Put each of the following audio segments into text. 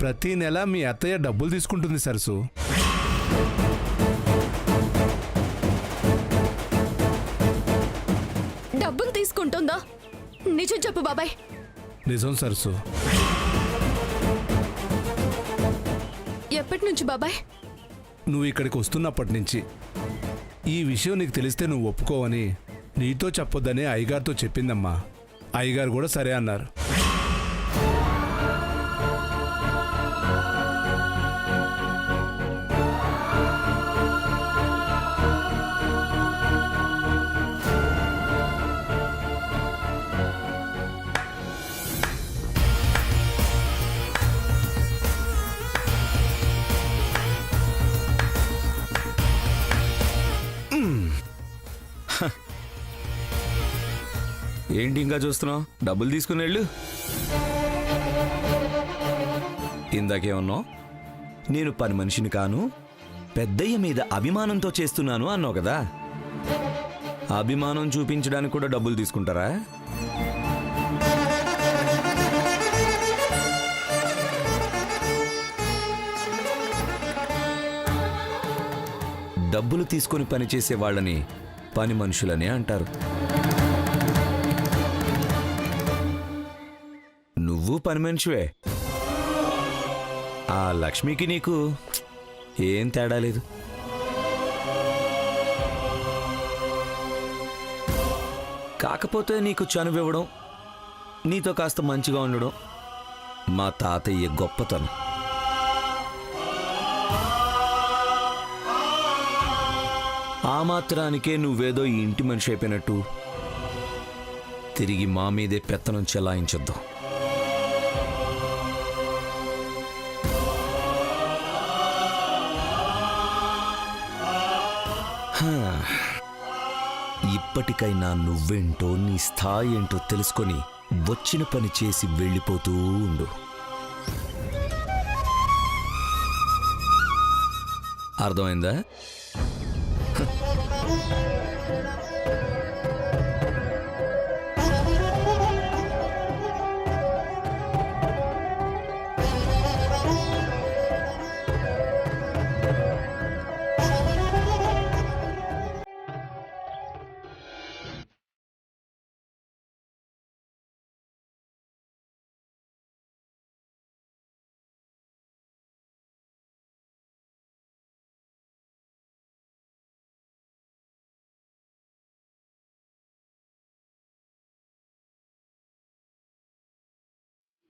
ప్రతి నెల మీ అత్తయ్య డబ్బులు తీసుకుంటుంది సరసు. డబ్బులు తీసుకుంటుందా? నిజం చెప్పు బాబాయ్. నిజం సరసు. ఎప్పటి నుంచి బాబాయ్? నువ్వు ఇక్కడికి వస్తున్నప్పటి నుంచి. ఈ విషయం నీకు తెలిస్తే నువ్వు ఒప్పుకోవని నీతో చెప్పొద్దని అయ్యగారితో చెప్పిందమ్మా. అయ్యగారు కూడా సరే అన్నారు. ఏంటి ఇంకా చూస్తున్నావు? డబ్బులు తీసుకుని వెళ్ళు. ఇందాకేమన్నావు? నేను పని మనిషిని కాను, పెద్దయ్య మీద అభిమానంతో చేస్తున్నాను అన్నావు కదా. అభిమానం చూపించడానికి కూడా డబ్బులు తీసుకుంటారా? డబ్బులు తీసుకొని పనిచేసే వాళ్ళని పని మనుషులనే అంటారు. నువ్వు పని మనిషివే. ఆ లక్ష్మికి నీకు ఏం తేడా లేదు. కాకపోతే నీకు చనువివ్వడం, నీతో కాస్త మంచిగా ఉండడం మా తాతయ్య గొప్పతనం. ఆ మాత్రానికే నువ్వేదో ఈ ఇంటి మనిషి అయిపోయినట్టు తిరిగి మా మీదే పెత్తనం చెలాయించొద్దు. ఇప్పటికైనా నువ్వేంటో, నీ స్థాయి ఏంటో తెలుసుకొని వచ్చిన పని చేసి వెళ్ళిపోతూ ఉండు. అర్థమైందా?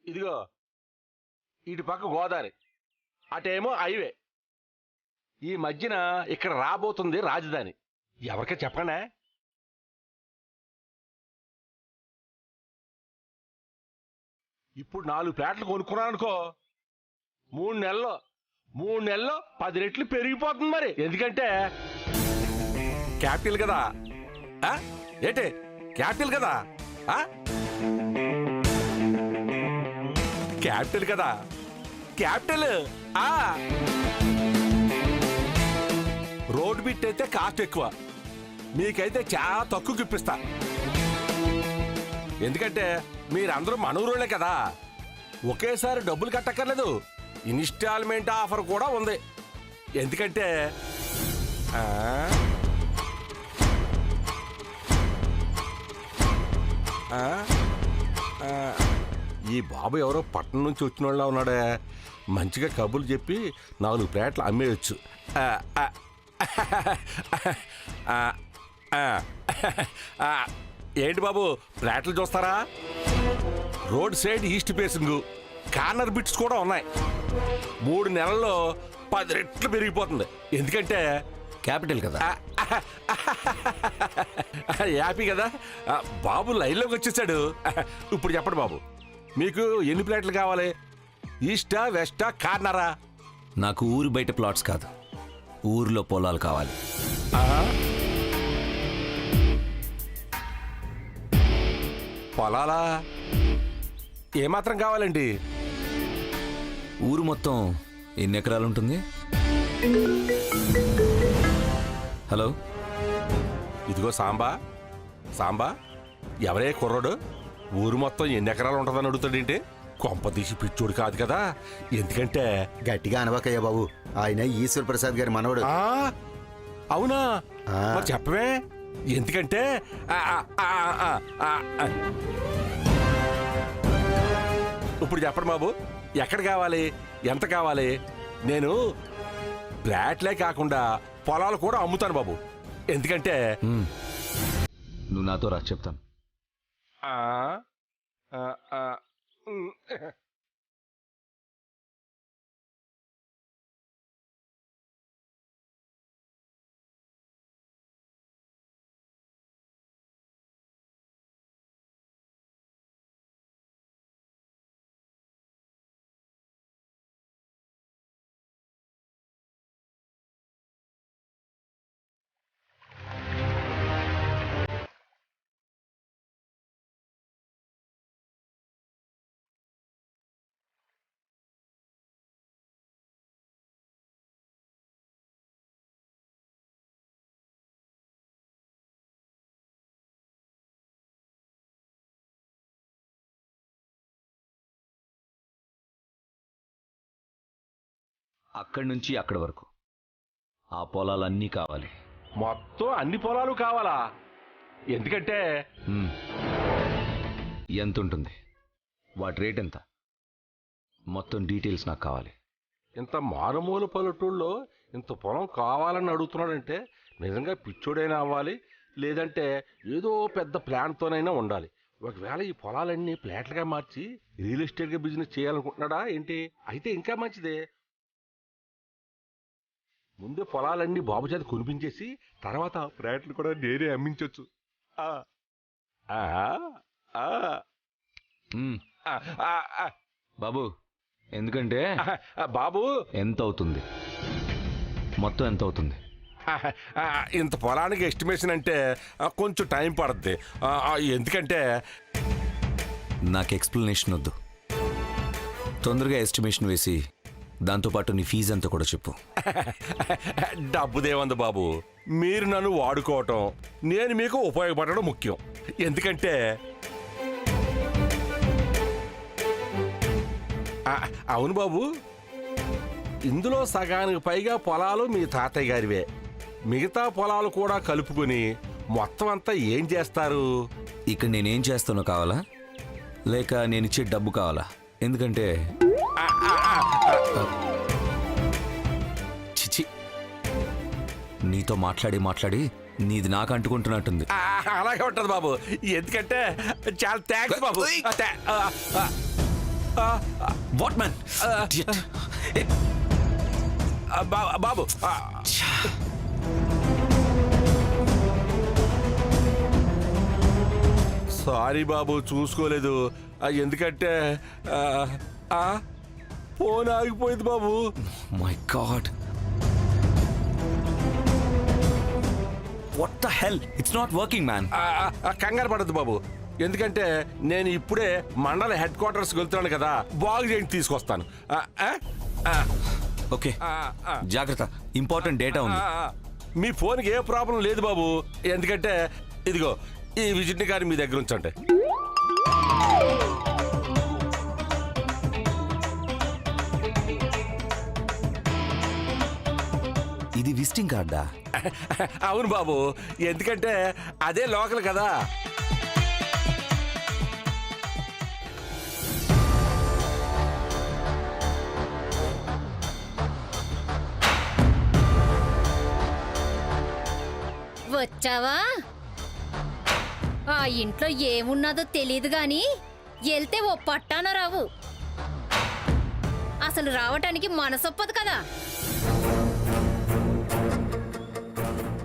ఇదిగో ఇటు పక్క గోదావరి, అటేమో హైవే. ఈ మధ్యన ఇక్కడ రాబోతుంది రాజధాని. ఎవరికే చెప్పండి. ఇప్పుడు 4 ప్లాట్లు కొనుక్కున్నాను అనుకో, 3 నెలల్లో 10 రెట్లు పెరిగిపోతుంది. మరి ఎందుకంటే క్యాపిటల్ కదా. ఏంటి క్యాపిటల్ కదా? క్యాపిటల్ కదా, క్యాపిటల్. రోడ్ బిట్ అయితే కాస్ట్ ఎక్కువ, మీకైతే చాలా తక్కువకి ఇప్పిస్తా. ఎందుకంటే మీరందరూ మనూరులే కదా, ఒకేసారి డబ్బులు కట్టక్కర్లేదు. ఇన్స్టాల్మెంట్ ఆఫర్ కూడా ఉంది. ఎందుకంటే ఈ బాబు ఎవరో పట్టణం నుంచి వచ్చిన వాళ్ళ ఉన్నాడే. మంచిగా కబుర్లు చెప్పి 4 ప్లాట్లు అమ్మేయచ్చు. ఏంటి బాబు ప్లాట్లు చూస్తారా? Road side east facing, corner bits కూడా ఉన్నాయి. 3 నెలల్లో 10 రెట్లు పెరిగిపోతుంది. ఎందుకంటే క్యాపిటల్ కదా. హ్యాపీ కదా. బాబు లైన్లోకి వచ్చేసాడు. ఇప్పుడు చెప్పండి బాబు, మీకు ఎన్ని ప్లాట్లు కావాలి? ఈస్టా, వెస్టా, కార్నరా? నాకు ఊరు బయట ప్లాట్స్ కాదు, ఊర్లో పొలాలు కావాలి. పొలాలా? ఏమాత్రం కావాలండి? ఊరు మొత్తం ఎన్ని ఎకరాలు ఉంటుంది? హలో, ఇదిగో సాంబా, ఎవరే కుర్రోడు ఊరు మొత్తం ఎన్ని ఎకరాలు ఉంటుందని అడుగుతాడేంటి? కొంపదీసి పిచ్చోడు కాదు కదా, ఎందుకంటే గట్టిగా అనవకయ్యా బాబు, ఆయన ఈశ్వర్ ప్రసాద్ గారి మనవడు. ఆ అవునా, ఆ. మరి చెప్పవే. ఎందుకంటే ఇప్పుడు చెప్పండి బాబు, ఎక్కడ కావాలి, ఎంత కావాలి? నేను ఫ్లాట్లే కాకుండా పొలాలు కూడా అమ్ముతాను బాబు. ఎందుకంటే నువ్వు నాతో రా చెప్తాను. ఆ, ఆ, ఆ, ఉమ్. అక్కడి నుంచి అక్కడి వరకు ఆ పొలాలన్నీ కావాలి. మొత్తం అన్ని పొలాలు కావాలా? ఎందుకంటే మ్మ్. ఎంత ఉంటుంది, వాటి రేట్ ఎంత, మొత్తం డీటెయిల్స్ నాకు కావాలి. ఇంత మారుమూల పల్లెటూళ్ళలో ఇంత పొలం కావాలని అడుగుతున్నాడంటే నిజంగా పిచ్చోడైనా అవ్వాలి, లేదంటే ఏదో పెద్ద ప్లాన్తోనైనా ఉండాలి. ఒకవేళ ఈ పొలాలన్నీ ఫ్లాట్లుగా మార్చి రియల్ ఎస్టేట్గా బిజినెస్ చేయాలనుకుంటున్నాడా ఏంటి? అయితే ఇంకా మంచిదే. ముందే పొలాలన్నీ బాబు చేత కొనిపించేసి తర్వాత ఫ్లాట్లు కూడా నేనే అమ్మించవచ్చు. మ్మ్. బాబు, ఎందుకంటే బాబు ఎంత అవుతుంది, మొత్తం ఎంత అవుతుంది? ఇంత పొలానికి ఎస్టిమేషన్ అంటే కొంచెం టైం పడుద్ది. ఎందుకంటే నాకు ఎక్స్ప్లెనేషన్ వద్దు, తొందరగా ఎస్టిమేషన్ వేసి దాంతోపాటు నీ ఫీజు అంతా కూడా చెప్పు. డబ్బుదేముంది బాబు, మీరు నన్ను వాడుకోవటం, నేను మీకు ఉపయోగపడడం ముఖ్యం. ఎందుకంటే అవును బాబు, ఇందులో సగానికి పైగా పొలాలు మీ తాతయ్య గారివే. మిగతా పొలాలు కూడా కలుపుకొని మొత్తం అంతా ఏం చేస్తారు? ఇక్కడ నేనేం చేస్తానో కావాలా, లేక నేను ఇచ్చే డబ్బు కావాలా? ఎందుకంటే చిచి, నీతో మాట్లాడి మాట్లాడి నీది నాకు అంటుకుంటున్నట్టుంది. అలాగే ఉంటది బాబు. ఎందుకంటే చాలా థ్యాంక్స్ బాబు. వాట్ మ్యాన్, బాబు సారీ బాబు, చూసుకోలేదు. ఎందుకంటే ఫోన్ ఆగిపోయింది బాబు. My god, what the hell, it's not working man. కంగారు పడద్దు బాబు, ఎందుకంటే నేను ఇప్పుడే మండల హెడ్ క్వార్టర్స్కి వెళ్తున్నాను కదా, బాగు చేసి తీసుకొస్తాను. ఓకే, జాగ్రత్త, ఇంపార్టెంట్ డేటా ఉంది. మీ ఫోన్కి ఏ ప్రాబ్లం లేదు బాబు. ఎందుకంటే ఇదిగో ఈ విజిటింగ్ కార్డు మీ దగ్గర ఉంచండి. ఇది విజిటింగ్ కార్డా? అవును బాబు, ఎందుకంటే అదే లోకల్ కదా. వచ్చావా? ఆ ఇంట్లో ఏమున్నదో తెలీదు గాని వెళ్తే ఓ పట్టాన రావు. అసలు రావటానికి మనసొప్పదు కదా.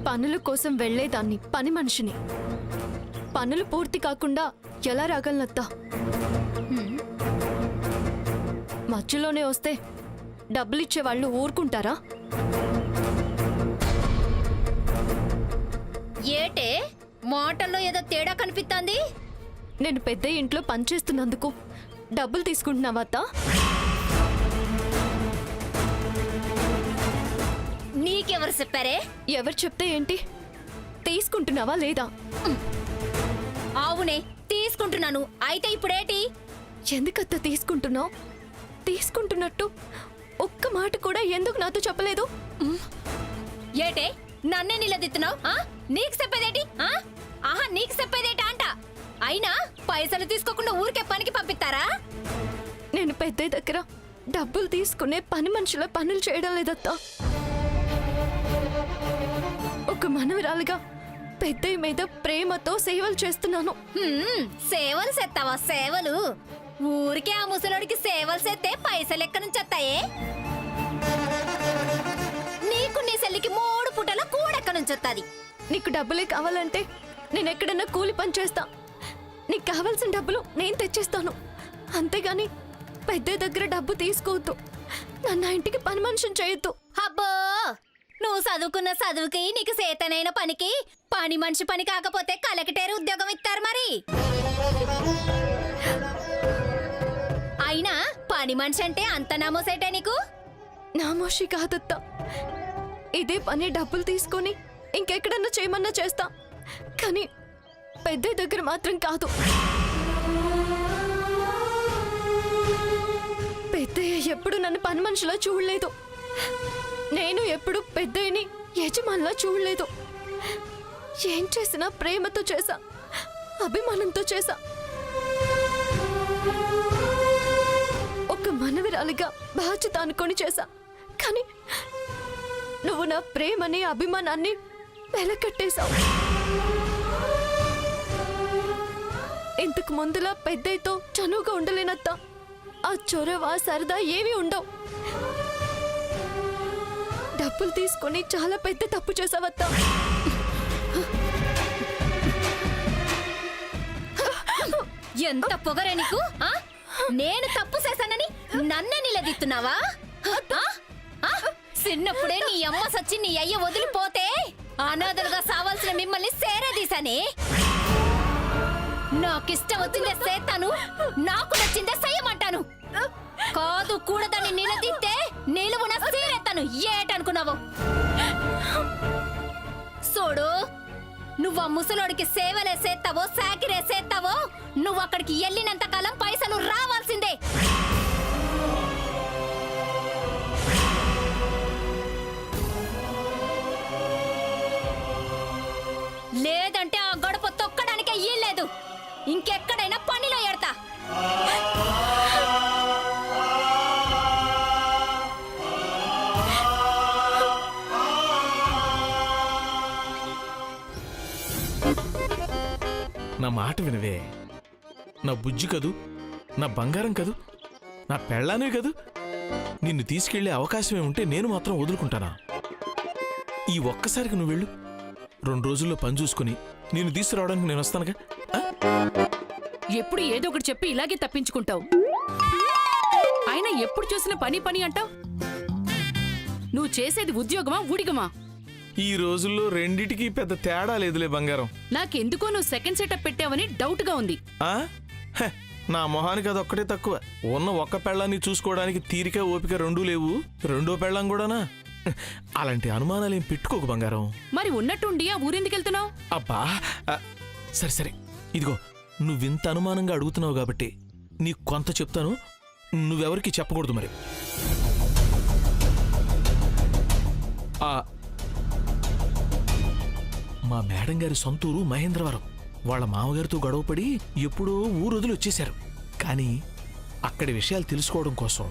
పనుల కోసం వెళ్లేదాన్ని, పని మనిషిని. పనులు పూర్తి కాకుండా ఎలా రాగలనత్తా? మధ్యలోనే వస్తే డబ్బులిచ్చే వాళ్ళు ఊరుకుంటారా? ఏటే మాటల్లో ఏదో తేడా కనిపిస్తాంది. నేను పెద్ద ఇంట్లో పనిచేస్తున్నందుకు డబ్బులు తీసుకుంటున్నావా అత్తా? నీకెవరు చెప్పారే? ఎవరు చెప్తే ఏంటి? తీసుకుంటున్నావా లేదా? అవునే తీసుకుంటున్నాను. అయితే ఇప్పుడేటి? ఎందుకత్త తీసుకుంటున్నావు? తీసుకుంటున్నట్టు ఒక్క మాట కూడా ఎందుకు నాతో చెప్పలేదు? ఏటే నన్నే నిలదీస్తున్నావు? నీకు చెప్పేదేటి? ఆహా, నీకు చెప్పేదేటా అంట. అయినా పైసలు తీసుకోకుండా ఊరికే పనికి పంపిస్తారా? నేను పెద్దయ్య దగ్గర డబ్బులు తీసుకునే పని మనుషుల పనులు చేయడం లేదత్తా. ఒక మనవరాలుగా పెద్దయ్య మీద ప్రేమతో సేవలు చేస్తున్నాను. సేవలు చేస్తావా? సేవలు ఊరికే ఆ ముసలోడికి సేవలు చేస్తే పైసలు ఎక్కడి నుంచి వస్తాయే? నీకు నీ సెల్లికి 3 పూటల కూడెక్కడి నుంచి వస్తుంది? నీకు డబ్బులే కావాలంటే నేను ఎక్కడన్నా కూలి పని చేస్తా. నీకు కావాల్సిన డబ్బులు నేను తెచ్చిస్తాను. అంతేగాని పెద్దయ్య దగ్గర డబ్బు తీసుకోవద్దు. నన్ను ఇంటికి పని మనిషిని చేయొద్దు. అబ్బో, నువ్వు చదువుకున్న చదువుకి నీకు చేతనైన పనికి పని మనిషి పని కాకపోతే కలెక్టేరు ఉద్యోగం ఇస్తారు మరి. అయినా పని మనిషి అంటే అంత నమోసేటే నీకు? నామోషి కాదత్తా. ఇదే పని డబ్బులు తీసుకొని ఇంకెక్కడన్నా చేయమన్నా చేస్తా. కానీ పెద్దయ్య దగ్గర మాత్రం కాదు. పెద్దయ్య ఎప్పుడు నన్ను పని మనిషిలో చూడలేదు. నేను ఎప్పుడు పెద్దయ్యని యజమానిలా చూడలేదు. ఏం చేసినా ప్రేమతో చేశా, అభిమానంతో చేశా. ఒక మనవరాలిగా బాధ్యత అనుకొని చేశా. కానీ నువ్వు నా ప్రేమని అభిమానాన్ని వెలకట్టేశావు. ఇంతకు ముందులా పెద్దయ్యతో చనువుగా ఉండలేనత్తా. ఆ చొరవ సరదా ఏమీ ఉండవు. డబ్బులు తీసుకొని చాలా పెద్ద తప్పు చేసావత్తా. ఎంత పొగరే నీకు? నేను తప్పు చేశానని నన్నే నిలదీస్తున్నావా? చిన్నప్పుడే నీ అమ్మ సచ్చి నీ అయ్య వదిలిపోతే అనాథలుగా సావాల్సిన మిమ్మల్ని సేరదీశానే. నాకిష్టం వచ్చిందే చేస్తాను, నాకు నచ్చిందే చెయ్యమంటాను. కాదు కూడదని నిలదీస్తే నిలువున సీరెత్తాను. ఏటనుకున్నావు? చూడు, నువ్వు ఆ ముసలోడికి సేవలే చేస్తావో సాకిరే చేస్తావో, నువ్వు అక్కడికి వెళ్ళినంత కాలం పైసలు రావాల్సిందే. లేదంటే ఆ గడప తొక్కడానికే ఇల్లేదు. ఇంకెక్కడైనా పనిలో ఎడతా. నా మాట వినవే. నా బుజ్జి కదూ, నా బంగారం కదూ, నా పెళ్ళానే కదూ. నిన్ను తీసుకెళ్లే అవకాశమే ఉంటే నేను మాత్రం వదులుకుంటానా? ఈ ఒక్కసారికి నువ్వు వెళ్ళు. 2 రోజుల్లో పని చూసుకుని నిన్ను తీసుకురావడానికి నేను వస్తానుగా. ఎప్పుడు ఏదో ఒకటి చెప్పి ఇలాగే తప్పించుకుంటావు. అయినా ఎప్పుడు చూసిన పని పని అంటావు. నువ్వు చేసేది ఉద్యోగమా ఊడిగమా? ఈ రోజుల్లో రెండిటికి పెద్ద తేడా లేదులే బంగారం. నాకెందుకో నువ్వు సెకండ్ సెటప్ పెట్టావని డౌట్ గా ఉంది. నా మొహానికి అదొక్కటే తక్కువ. ఉన్న ఒక్క పెళ్ళాన్ని చూసుకోవడానికి తీరిక ఓపిక 2 లేవు, 2వ పెళ్ళాం కూడానా? అలాంటి అనుమానాలేం పెట్టుకోకు బంగారం. మరి ఉన్నట్టుండి ఆ ఊరెందుకెళ్తున్నావు? అబ్బా, సరే సరే, ఇదిగో నువ్వింత అనుమానంగా అడుగుతున్నావు కాబట్టి నీకు కొంత చెప్తాను. నువ్వెవరికి చెప్పకూడదు. మరి మా మేడం గారి సొంతూరు మహేంద్రవరం. వాళ్ళ మామగారితో గొడవపడి ఎప్పుడో ఊరొదిలి వచ్చేశారు. కానీ అక్కడి విషయాలు తెలుసుకోవడం కోసం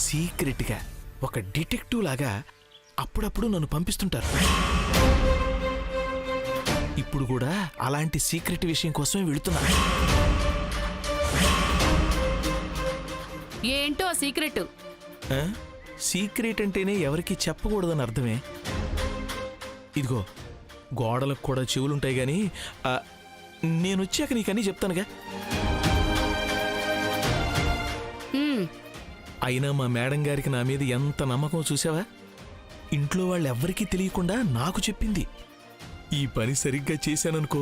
సీక్రెట్గా ఒక డిటెక్టివ్ లాగా అప్పుడప్పుడు నన్ను పంపిస్తుంటారు. ఇప్పుడు కూడా అలాంటి సీక్రెట్ విషయం కోసమే వెళుతున్నా. ఏంటో ఆ సీక్రెట్? సీక్రెట్ అంటేనే ఎవరికి చెప్పకూడదని అర్థమే. ఇదిగో, గోడలకు కూడా చెవులుంటాయి గాని నేనొచ్చాక నీకన్నీ చెప్తానుగా. అయినా మా మేడం గారికి నా మీద ఎంత నమ్మకం చూసావా? ఇంట్లో వాళ్ళెవ్వరికీ తెలియకుండా నాకు చెప్పింది. ఈ పని సరిగ్గా చేశాననుకో,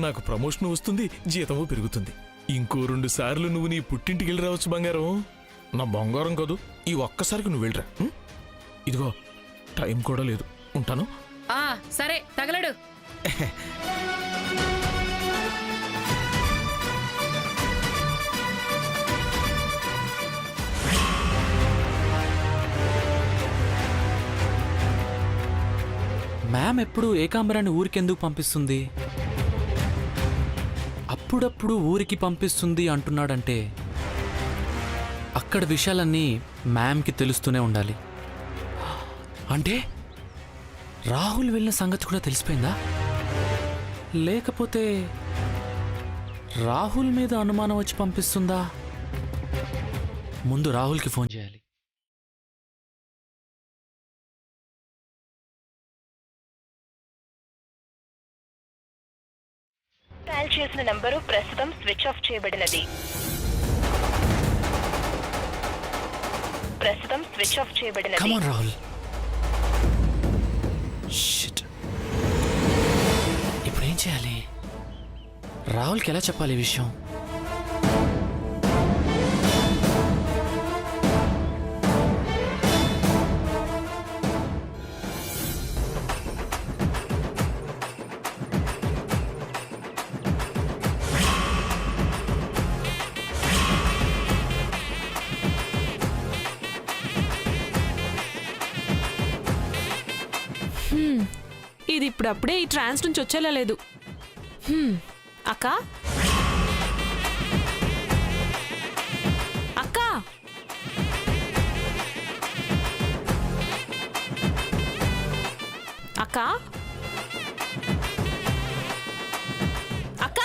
నాకు ప్రమోషన్ వస్తుంది, జీతము పెరుగుతుంది. ఇంకో 2 సార్లు నువ్వు నీ పుట్టింటికి వెళ్ళి రావచ్చు బంగారం. నా బంగారం కాదు, ఈ ఒక్కసారికి నువ్వు వెళ్ళరా. ఇదిగో, టైం కూడా లేదు, ఉంటాను. సరే, తగలడు. మ్యామ్ ఎప్పుడు ఏకాంబరాన్ని ఊరికెందుకు పంపిస్తుంది? అప్పుడప్పుడు ఊరికి పంపిస్తుంది అంటున్నాడంటే అక్కడ విషయాలన్నీ మ్యామ్కి తెలుస్తూనే ఉండాలి. అంటే రాహుల్ వెళ్ళిన సంగతి కూడా తెలిసిపోయిందా? లేకపోతే రాహుల్ మీద అనుమానం వచ్చి పంపిస్తుందా? ముందు రాహుల్కి ఫోన్ చేయాలి. కాల్ చేసిన నంబరు ప్రస్తుతం స్విచ్ ఆఫ్ చేయబడినది. Come on, Rahul. Shit. ఇప్పుడు ఏం చేయాలి? రాహుల్కి ఎలా చెప్పాలి ఈ విషయం? ఇది ఇప్పుడప్పుడే ఈ ట్రాన్స్ నుంచి వచ్చేలా లేదు. అక్క అక్క అక్క అక్క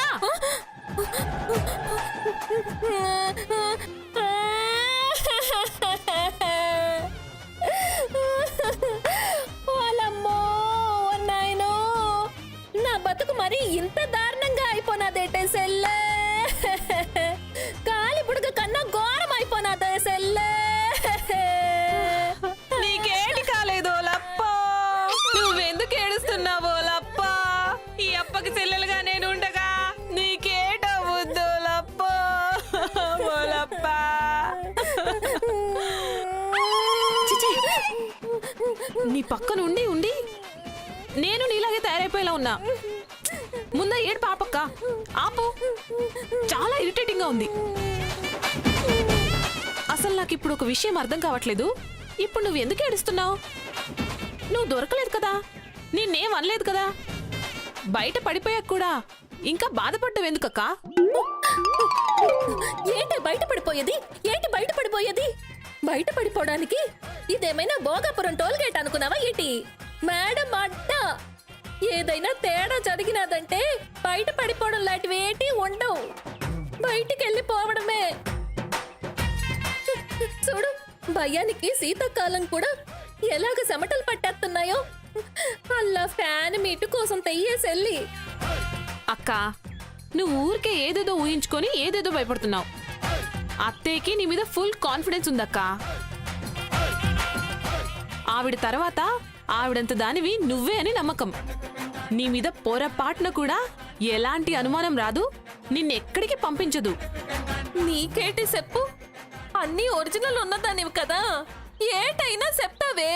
వాళ్ళమ్మో నాయనో, నా బతుకు మరి ఇంత దారుణంగా అయిపోనాదేటే సెల్లే. కాలి బుడగ కన్నా ఘోరం అయిపోనాదే సెల్లే. నీకేటి కాలేదు లప్ప? నువ్వెందుకు ఏడుస్తున్నావో లప్ప? ఈ అప్పకి చెల్లెలుగా నేను ఉండగా నీకేటవుద్దు లప్ప? లప్ప నీ పక్కన ఉండి ఉండి నేను నీలాగే తయారైపోయేలా ఉన్నా. ముందా ఏడు పాపక్క ఆపు. చాలా ఇరిటేటింగ్ గా ఉంది. అసలు నాకు ఇప్పుడు ఒక విషయం అర్థం కావట్లేదు. ఇప్పుడు నువ్వు ఎందుకు ఏడుస్తున్నావు? నువ్వు దొరకలేదు కదా, నిన్నేం అనలేదు కదా. బయట పడిపోయాక కూడా ఇంకా బాధపడ్డావు ఎందుకక్కా? ఏంటి బయటపడిపోయేది? బయటపడిపోవడానికి ఇదేమైనా భోగాపురం టోల్గేట్ అనుకున్నావా ఏంటి? మేడం అడ్డ ఏదైనా తేడా జరిగినదంటే బయటపడిపోవడం లాంటివి ఏంటి ఉండవు. బయటికి వెళ్ళిపోవడమే. చూడు, భయానికి శీతాకాలం కూడా ఎలాగ చెమటలు పట్టేస్తున్నాయో అలా ఫ్యాన్ మీటు కోసం తెయ్యేసెల్లి. అక్క, నువ్వు ఊరికే ఏదేదో ఊహించుకొని ఏదేదో భయపడుతున్నావు. అత్తయ్యకి నీ మీద ఫుల్ కాన్ఫిడెన్స్ ఉందక్క. ఆవిడ తర్వాత ఆవిడంత దానివి నువ్వే అని నమ్మకం. నీ మీద పొరపాటున కూడా ఎలాంటి అనుమానం రాదు. నిన్నెక్కడికి పంపించదు. నీకేటి చెప్పు, అన్నీ ఒరిజినల్ ఉన్నదానివి కదా, ఏటైనా చెప్తావే.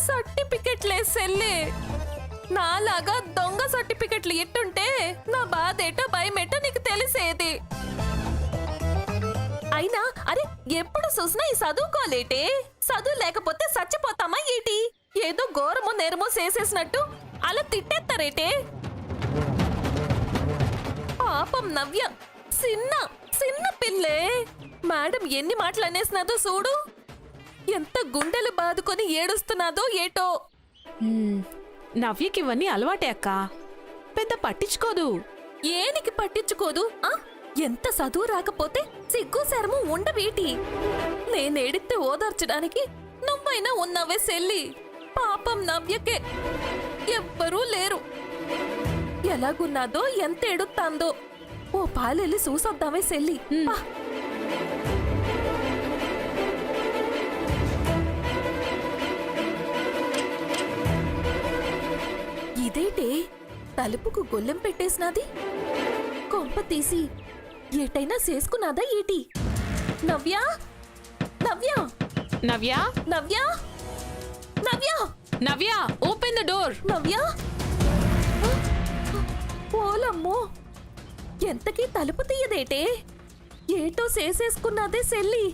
సర్టిఫికెట్లే సెల్లే. నాలాగా దొంగ సర్టిఫికెట్లు ఎట్టుంటే నా బాధేటో భయమేటో నీకు తెలిసేది. అయినా అరే, ఎప్పుడు చూసినా ఈ చదువుకోలేటే? చదువు లేకపోతే చచ్చిపోతామా ఏంటి? ఏదో ఘోరమో నేరమో చేసేసినట్టు అలా తిట్టేస్తారేటే? పాపం నవ్య చిన్న పిల్లే. మేడం ఎన్ని మాటలు అనేసినాదో చూడు. ఎంత గుండెలు బాదుకొని ఏడుస్తున్నాదో ఏటో. నవ్యకి ఇవన్నీ అలవాటే అక్క, పెద్ద పట్టించుకోదు. ఏనికి పట్టించుకోదు? ఎంత చదువు రాకపోతే సిగ్గు శరము ఉండవేటి? నేనేడితే ఓదార్చడానికి నువ్వైనా ఉన్నావే సెల్లి. పాపం నవ్యకే ఎవ్వరూ లేరు. ఎలాగున్నాదో ఎంత ఎడుతాందో. ఓ పాలెళ్ళి చూసొద్దామే సెల్లి. ఇదేటే తలుపుకు గొల్లెం పెట్టేసినది? కొంప తీసి ఏటైనా చేసుకున్నాదా ఏటి? Navya, Navya, Navya, Navya, Navya, Navya, open the door. Navya. ఓలమ్మో, ఎంతకీ తలుపు తీయదేటే? ఏటో చేసేసుకున్నదే సెల్లి.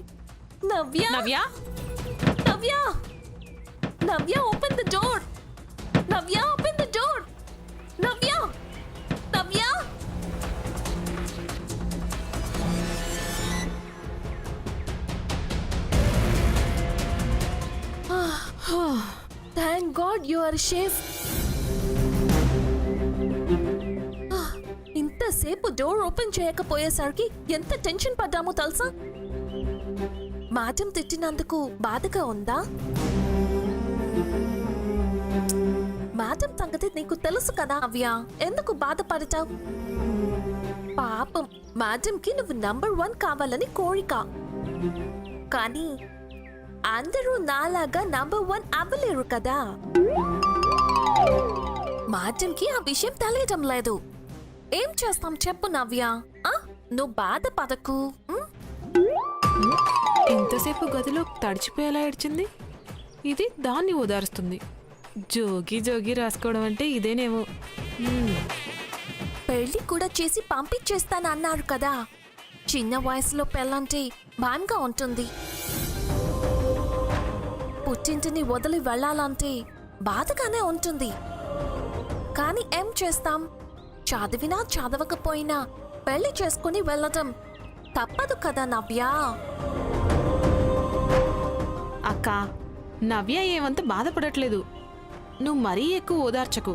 Navya, Navya, Navya, Navya open the door. Navya open the door. Navya, Navya. Thank god you are safe. ఇంతసేపు డోర్ ఓపెన్ చేయకపోయేసరికి ఎంత టెన్షన్ పడ్డామో తెలుసా? మాటం తిట్టినందుకు బాధగా ఉందా? మాటం సంగతి నీకు తెలుసు కదా నవ్య, ఎందుకు బాధపడతావు? పాపం మాటంకి నువ్వు నంబర్ 1 కావాలని కోరిక, కానీ అందరూ నాలాగా నంబర్ 1 అవ్వలేరు కదా. మాటంకి ఆ విషయం తెలియటం లేదు. ఏం చేస్తాం చెప్పు నవ్య? నువ్వు బాధపడకు. ఇంతసేపు గదిలో తడిచిపోయేలా ఏడ్చింది, ఇది దాన్ని ఓదారుస్తుంది. జోగి జోగి రాసుకోవడం అంటే ఇదేనేమో. పెళ్లి కూడా చేసి పంపించేస్తానన్నారు కదా. చిన్న వయసులో పెళ్ళంటే భయంగా ఉంటుంది. పుట్టింటిని వదిలి వెళ్ళాలంటే బాధగానే ఉంటుంది. కానీ ఏం చేస్తాం? చదివినా చదవకపోయినా పెళ్లి చేసుకుని వెళ్ళటం తప్పదు కదా నవ్య. అక్క, నవ్య ఏమంత బాధపడట్లేదు. నువ్వు మరీ ఎక్కువ ఓదార్చకు.